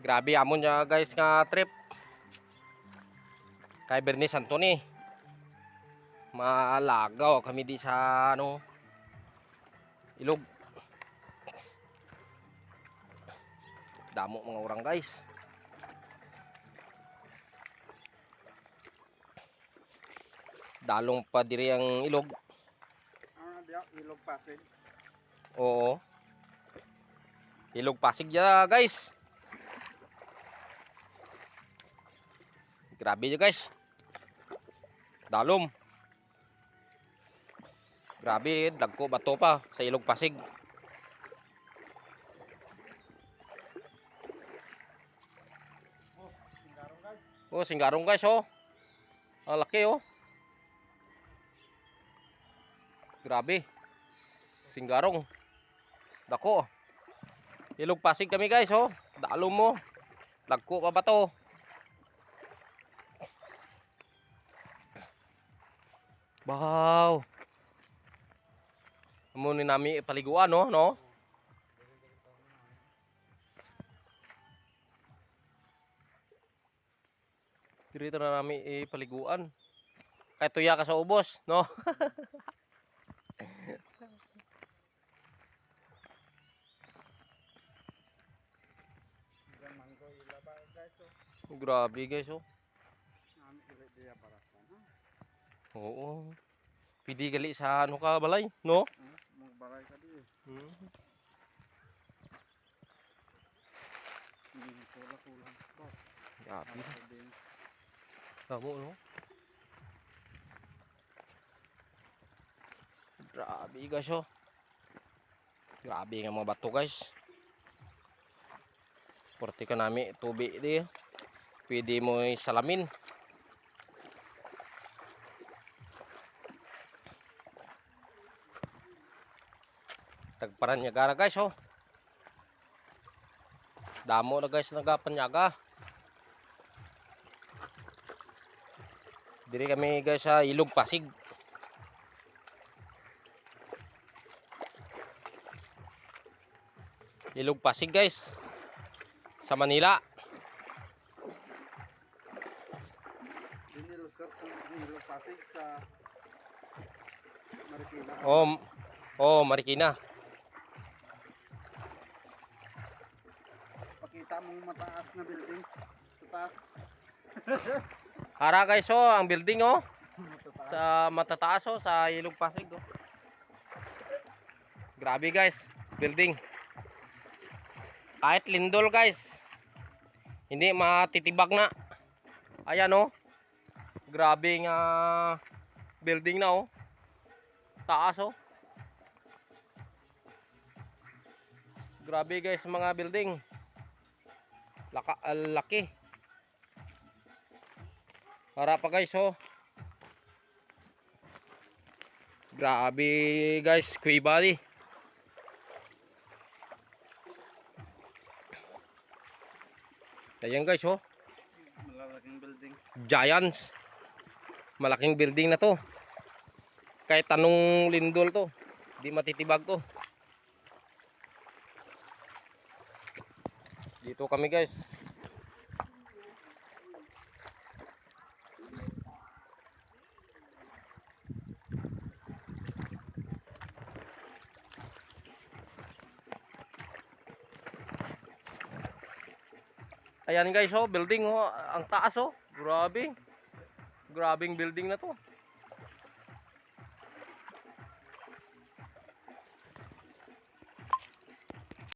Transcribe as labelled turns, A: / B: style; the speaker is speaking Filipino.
A: Grabe amon niya guys nga trip. Kay Bernis Antony. Malagaw kami di sa ano ilog. Damo mga urang guys. Dalong pa diri ang ilog.
B: Ilog Pasig.
A: Oo. Ilog Pasig ya guys. Grabe ya guys. Dalom. Grabe, dagko bato pa sa Ilog Pasig. Oh, singgarong guys oh. Ang laki oh. Grabe. Singgarong. Dako. Ilog Pasig kami guys oh. Dalom mo. Dagko pa bato. Wow. Amo ni nami paliguan no. Dito na nami paliguan. Kay tuya ka sa ubos, no? Grabe guys oh. Oo. Pidi gali sa ano ka balay, no?
B: Magbalay ka di. Kulang.
A: Grabe. Tamo no? Grabe guys oh. Grabe nga mga bato guys. Porte ka nami tubig di. Pwede mo salamin. Tagparan niya gara guys oh. Damo na guys nagapanyaga. Diri kami guys sa Ilog Pasig. Ilog Pasig guys. Sa Manila.
B: Ilog Pasig sa Marikina.
A: Oh, Marikina.
B: Pakita mong mataas na building. Taas.
A: Hara guys oh, ang building oh. Sa matataas oh, sa Ilog Pasig oh. Grabe guys, building. Kahit lindol guys. Hindi matitibag na. Ayan oh. Grabe nga building na oh. Taas oh. Grabe guys mga building. Laki. Para pa guys oh. Grabe guys, kuiba di. Ayan guys oh.
B: Malaking building.
A: Giants. Malaking building na to. Kahit tanong lindol to, di matitibag to. Dito kami guys. Ayan guys oh, building oh, ang taas oh. Grabe. Grabing building na to.